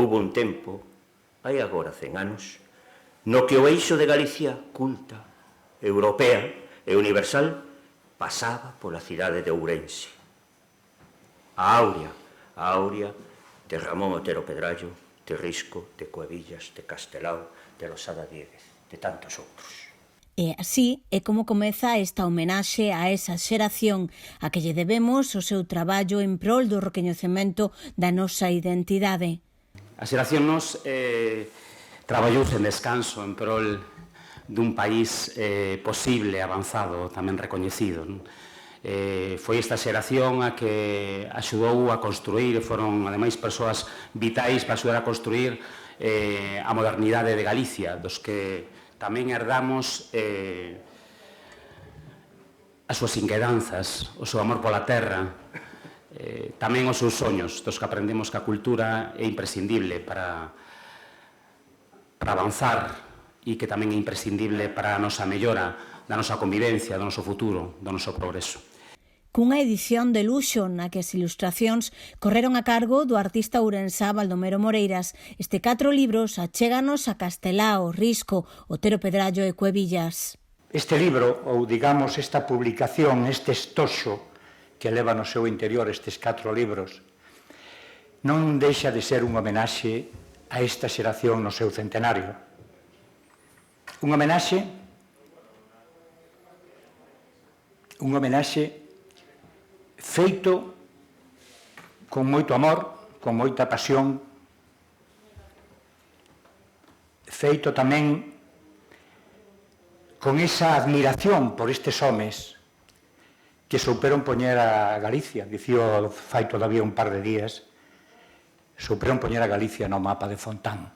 houbo un tempo, hai agora 100 anos, no que o eixo de Galicia culta, europea e universal pasaba pola cidade de Ourense. A Aurea de Ramón Otero Pedrallo, de Risco, de Cuevillas, de Castelao, de Losada Dieguez, de tantos outros. E así é como comeza esta homenaxe a esa xeración a que lle debemos o seu traballo en prol do recoñecemento da nosa identidade. A xeración nos traballou sen descanso en prol dun país posible, avanzado, tamén recoñecido. Foi esta xeración a que axudou a construir, foron ademais persoas vitais para axudar a construir a modernidade de Galicia, dos que tamén herdamos as súas inquedanzas, o seu amor pola terra, tamén os seus soños, dos que aprendemos que a cultura é imprescindible para avanzar e que tamén é imprescindible para a nosa mellora, da nosa convivencia, do noso futuro, do noso progreso. Cunha edición de luxo na que as ilustracións correron a cargo do artista ourensá Baldomero Moreiras. Este 4 libros achéganos a Castelao, Risco, Otero Pedrallo e Cuevillas. Este libro, ou digamos esta publicación, este estoxo que leva no seu interior estes 4 libros, non deixa de ser unha homenaxe a esta xeración no seu centenario. Unha homenaxe feito con moito amor, con moita pasión, feito tamén con esa admiración por estes homes que souperon poñer a Galicia, dicía fai todavía un par de días, souperon poñer a Galicia no mapa de Fontán.